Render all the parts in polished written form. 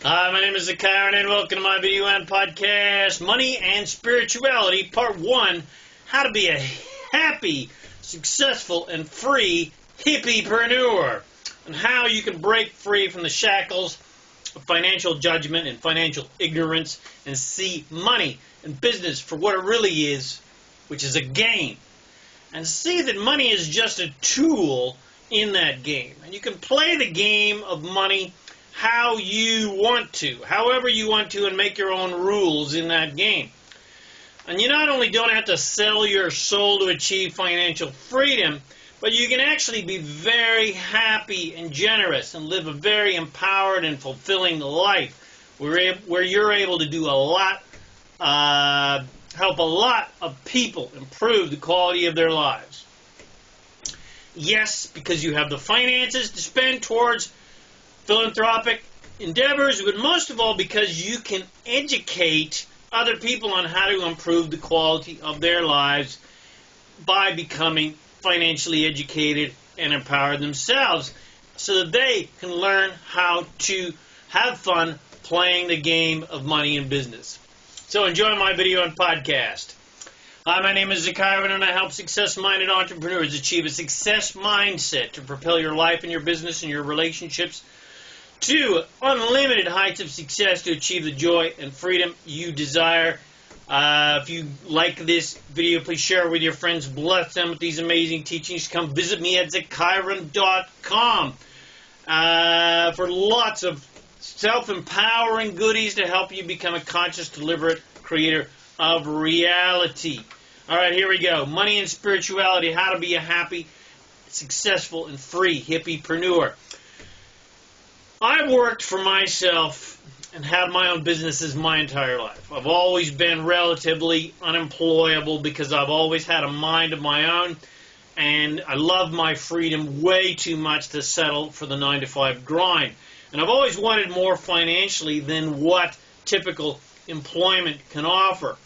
Hi, my name is ZaKaiRan and welcome to my video and podcast, Money and Spirituality, Part 1, How to be a Happy, Successful, and Free Hippie-preneur, and how you can break free from the shackles of financial judgment and financial ignorance and see money and business for what it really is, which is a game, and see that money is just a tool in that game. And you can play the game of money how you want to, however you want to, and make your own rules in that game. And you not only don't have to sell your soul to achieve financial freedom, but you can actually be very happy and generous and live a very empowered and fulfilling life where you're able to do a lot, help a lot of people improve the quality of their lives. Yes, because you have the finances to spend towards philanthropic endeavors, but most of all because you can educate other people on how to improve the quality of their lives by becoming financially educated and empowered themselves so that they can learn how to have fun playing the game of money and business. So enjoy my video and podcast. Hi, my name is ZaKaiRan and I help success-minded entrepreneurs achieve a success mindset to propel your life and your business and your relationships to unlimited heights of success to achieve the joy and freedom you desire. If you like this video, please share it with your friends. Bless them with these amazing teachings. Come visit me at ZaKaiRan.com for lots of self-empowering goodies to help you become a conscious, deliberate creator of reality. All right, here we go. Money and spirituality, how to be a happy, successful, and free hippie-preneur. I've worked for myself and had my own businesses my entire life. I've always been relatively unemployable because I've always had a mind of my own, and I love my freedom way too much to settle for the 9-to-5 grind. And I've always wanted more financially than what typical employment can offer.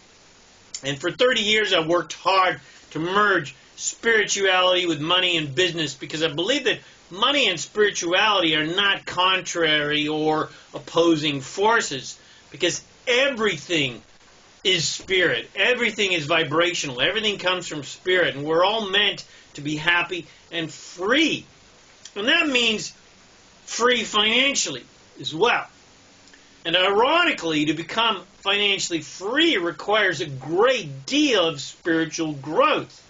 And for 30 years I've worked hard to merge spirituality with money and business because I believe that money and spirituality are not contrary or opposing forces, because everything is spirit. Everything is vibrational. Everything comes from spirit, and we're all meant to be happy and free. And that means free financially as well. And ironically, to become financially free requires a great deal of spiritual growth.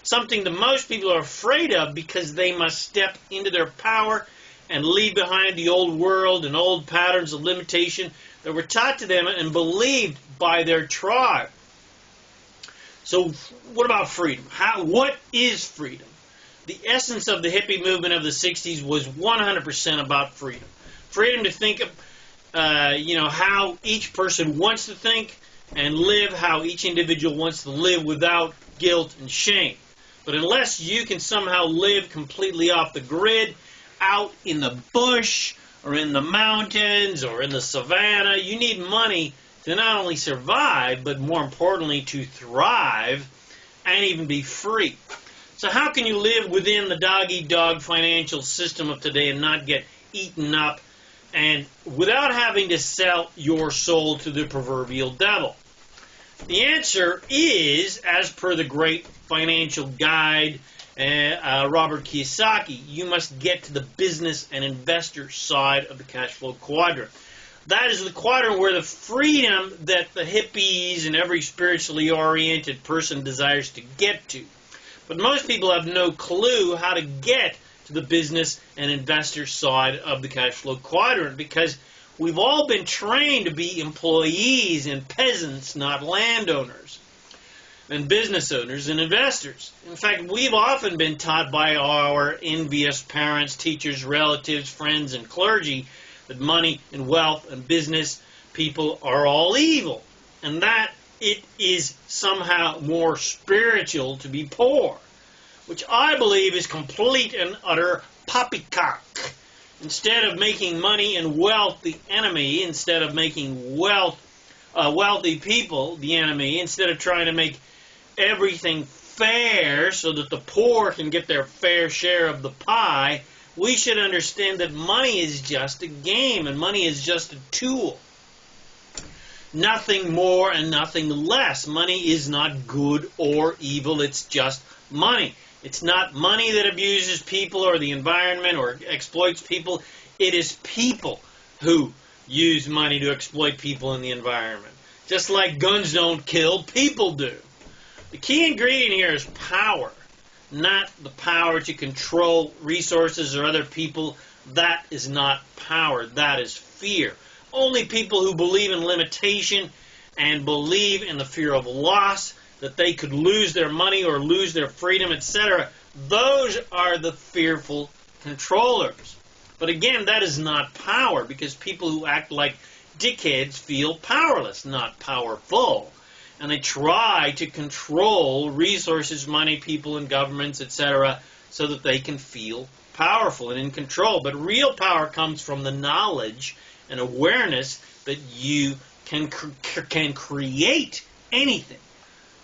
Something that most people are afraid of because they must step into their power and leave behind the old world and old patterns of limitation that were taught to them and believed by their tribe. So what about freedom? What is freedom? The essence of the hippie movement of the 60s was 100% about freedom. Freedom to think of, how each person wants to think and live how each individual wants to live without guilt and shame. But unless you can somehow live completely off the grid, out in the bush, or in the mountains, or in the savannah, you need money to not only survive, but more importantly, to thrive and even be free. So how can you live within the dog-eat-dog financial system of today and not get eaten up, and without having to sell your soul to the proverbial devil? The answer is, as per the great financial guide, Robert Kiyosaki, you must get to the business and investor side of the cash flow quadrant. That is the quadrant where the freedom that the hippies and every spiritually oriented person desires to get to. But most people have no clue how to get to the business and investor side of the cash flow quadrant because we've all been trained to be employees and peasants, not landowners, and business owners and investors. In fact, we've often been taught by our envious parents, teachers, relatives, friends, and clergy that money and wealth and business people are all evil, and that it is somehow more spiritual to be poor, which I believe is complete and utter poppycock. Instead of making money and wealth the enemy, instead of making wealthy people the enemy, instead of trying to make everything fair so that the poor can get their fair share of the pie, we should understand that money is just a game and money is just a tool. Nothing more and nothing less. Money is not good or evil. It's just money. It's not money that abuses people or the environment or exploits people. It is people who use money to exploit people in the environment. Just like guns don't kill, people do. The key ingredient here is power, not the power to control resources or other people. That is not power. That is fear. Only people who believe in limitation and believe in the fear of loss, that they could lose their money or lose their freedom, etc., those are the fearful controllers. But again, that is not power, because people who act like dickheads feel powerless, not powerful. And they try to control resources, money, people, and governments, etc., so that they can feel powerful and in control. But real power comes from the knowledge and awareness that you can create anything,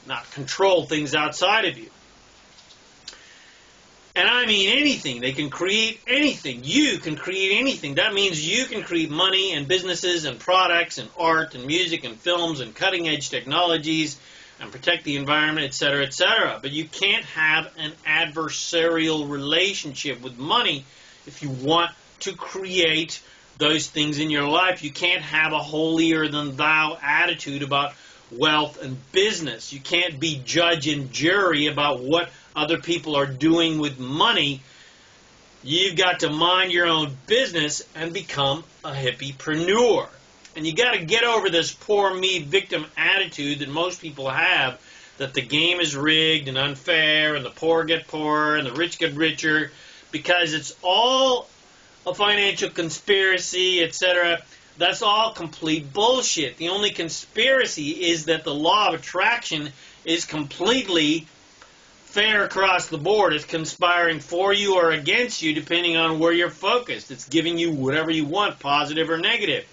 not control things outside of you. And I mean anything. They can create anything. You can create anything. That means you can create money and businesses and products and art and music and films and cutting-edge technologies and protect the environment, etc., etc. But you can't have an adversarial relationship with money if you want to create those things in your life. You can't have a holier-than-thou attitude about wealth and business. You can't be judge and jury about what other people are doing with money. You've got to mind your own business and become a hippie-preneur. And you got to get over this poor me victim attitude that most people have, that the game is rigged and unfair and the poor get poorer and the rich get richer, because it's all a financial conspiracy, etc. That's all complete bullshit. The only conspiracy is that the law of attraction is completely fair across the board. It's conspiring for you or against you depending on where you're focused. It's giving you whatever you want, positive or negative.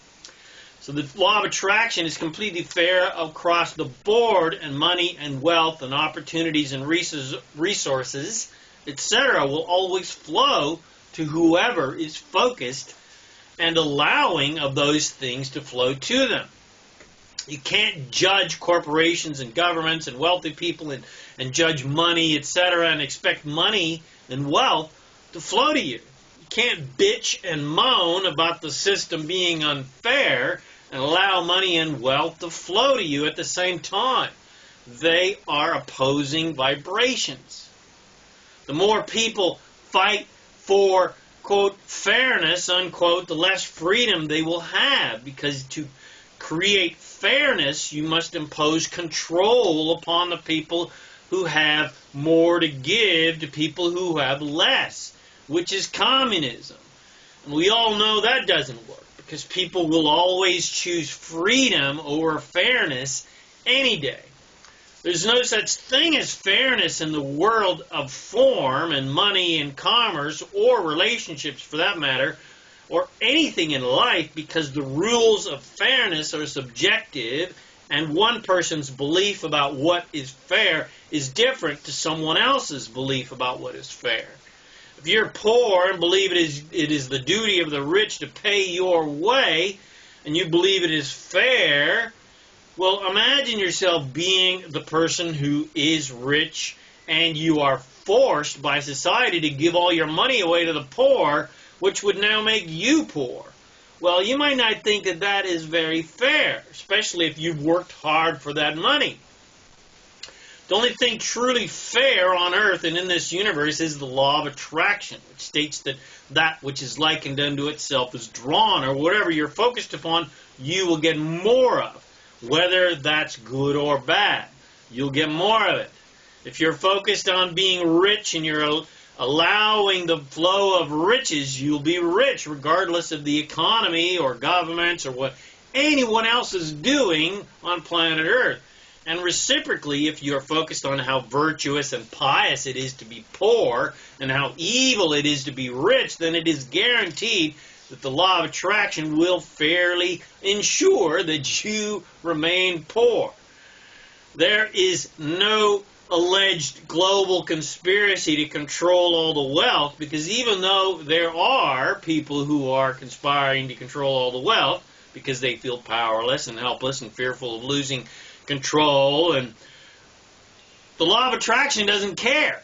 So the law of attraction is completely fair across the board, and money and wealth and opportunities and resources, etc., will always flow to whoever is focused and allowing of those things to flow to them. You can't judge corporations and governments and wealthy people and judge money, etc., and expect money and wealth to flow to you. You can't bitch and moan about the system being unfair and allow money and wealth to flow to you at the same time. They are opposing vibrations. The more people fight for, quote, fairness, unquote, the less freedom they will have, because to create fairness, you must impose control upon the people who have more to give to people who have less, which is communism. And we all know that doesn't work, because people will always choose freedom over fairness any day. There's no such thing as fairness in the world of form and money and commerce, or relationships for that matter, or anything in life, because the rules of fairness are subjective, and one person's belief about what is fair is different to someone else's belief about what is fair. If you're poor and believe it is the duty of the rich to pay your way, and you believe it is fair, well, imagine yourself being the person who is rich, and you are forced by society to give all your money away to the poor, which would now make you poor. Well, you might not think that that is very fair, especially if you've worked hard for that money. The only thing truly fair on earth and in this universe is the law of attraction, which states that that which is likened unto itself is drawn, or whatever you're focused upon, you will get more of. Whether that's good or bad, you'll get more of it. If you're focused on being rich and you're allowing the flow of riches, you'll be rich regardless of the economy or governments or what anyone else is doing on planet Earth. And reciprocally, if you're focused on how virtuous and pious it is to be poor and how evil it is to be rich, then it is guaranteed that the law of attraction will fairly ensure that you remain poor. There is no alleged global conspiracy to control all the wealth, because even though there are people who are conspiring to control all the wealth because they feel powerless and helpless and fearful of losing control, and the law of attraction doesn't care.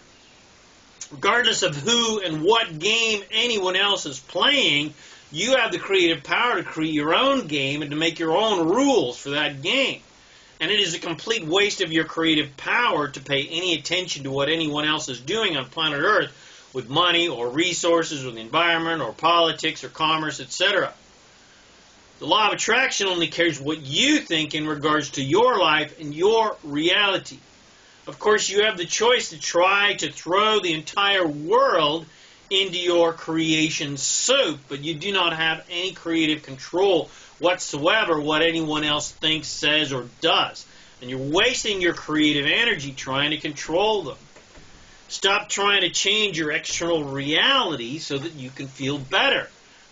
Regardless of who and what game anyone else is playing, you have the creative power to create your own game and to make your own rules for that game. And it is a complete waste of your creative power to pay any attention to what anyone else is doing on planet Earth with money or resources or the environment or politics or commerce, etc. The law of attraction only cares what you think in regards to your life and your reality. Of course, you have the choice to try to throw the entire world into your creation soup, but you do not have any creative control whatsoever what anyone else thinks, says, or does. And you're wasting your creative energy trying to control them. Stop trying to change your external reality so that you can feel better.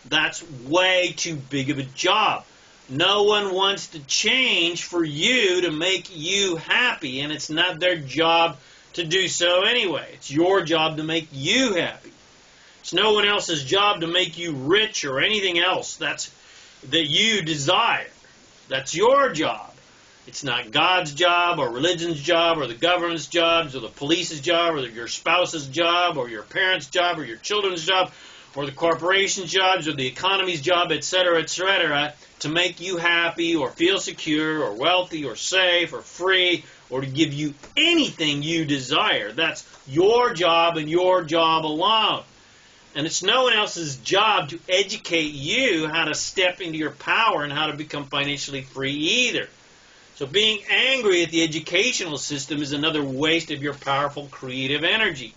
That's way too big of a job. No one wants to change for you to make you happy, and it's not their job to do so anyway. It's your job to make you happy. It's no one else's job to make you rich or anything else that you desire. That's your job. It's not God's job or religion's job or the government's jobs or the police's job or your spouse's job or your parents' job or your children's job or the corporation's jobs or the economy's job, etc., etc., to make you happy or feel secure or wealthy or safe or free or to give you anything you desire. That's your job and your job alone. And it's no one else's job to educate you how to step into your power and how to become financially free either. So being angry at the educational system is another waste of your powerful creative energy.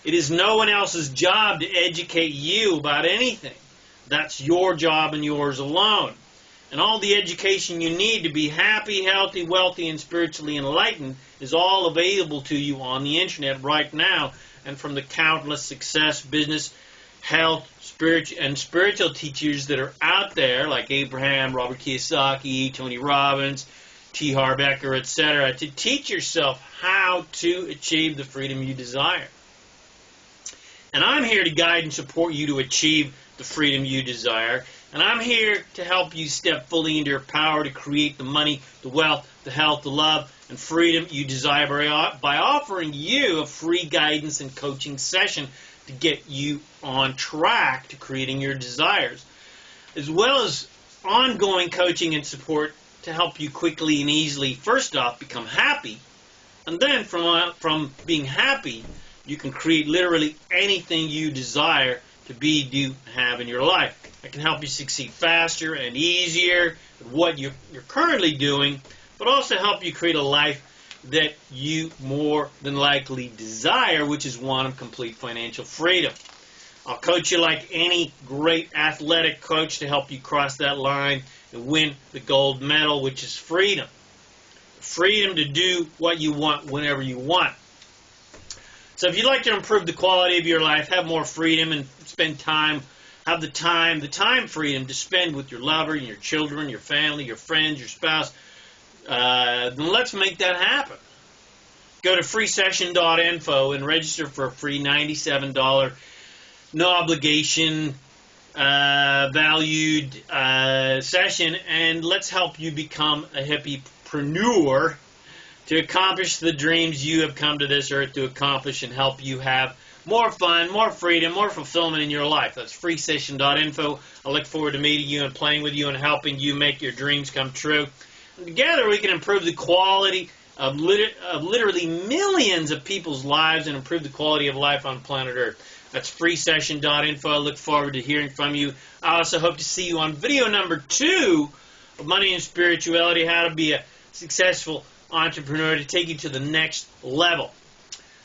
It is no one else's job to educate you about anything. That's your job and yours alone. And all the education you need to be happy, healthy, wealthy, and spiritually enlightened is all available to you on the internet right now, and from the countless success, business, health, spiritual teachers that are out there, like Abraham, Robert Kiyosaki, Tony Robbins, T. Harv Eker, etc., to teach yourself how to achieve the freedom you desire. And I'm here to guide and support you to achieve the freedom you desire. And I'm here to help you step fully into your power to create the money, the wealth, the health, the love, and freedom you desire by offering you a free guidance and coaching session to get you on track to creating your desires, as well as ongoing coaching and support to help you quickly and easily, first off, become happy, and then from being happy, you can create literally anything you desire to be, do, have in your life. I can help you succeed faster and easier at what you're currently doing, but also help you create a life that you more than likely desire, which is one of complete financial freedom. I'll coach you like any great athletic coach to help you cross that line and win the gold medal, which is freedom. Freedom to do what you want whenever you want. So if you'd like to improve the quality of your life, have more freedom, and spend time, have the time freedom to spend with your lover, your children, your family, your friends, your spouse, then let's make that happen. Go to freesession.info and register for a free $97, no obligation, valued session, and let's help you become a hippie-preneur to accomplish the dreams you have come to this earth to accomplish and help you have more fun, more freedom, more fulfillment in your life. That's freesession.info. I look forward to meeting you and playing with you and helping you make your dreams come true. And together we can improve the quality of literally millions of people's lives and improve the quality of life on planet Earth. That's freesession.info. I look forward to hearing from you. I also hope to see you on video number 2 of Money and Spirituality, how to be a successful entrepreneur to take you to the next level.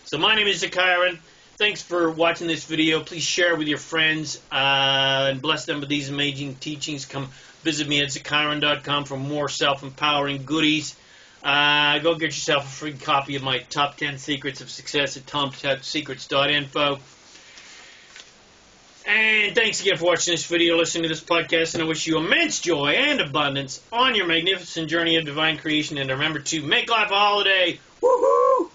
So my name is ZaKaiRan. Thanks for watching this video. Please share it with your friends and bless them with these amazing teachings. Come visit me at ZaKaiRan.com for more self-empowering goodies. Go get yourself a free copy of my Top 10 Secrets of Success at TomTopSecrets.info. And thanks again for watching this video, listening to this podcast, and I wish you immense joy and abundance on your magnificent journey of divine creation. And remember to make life a holiday. Woohoo!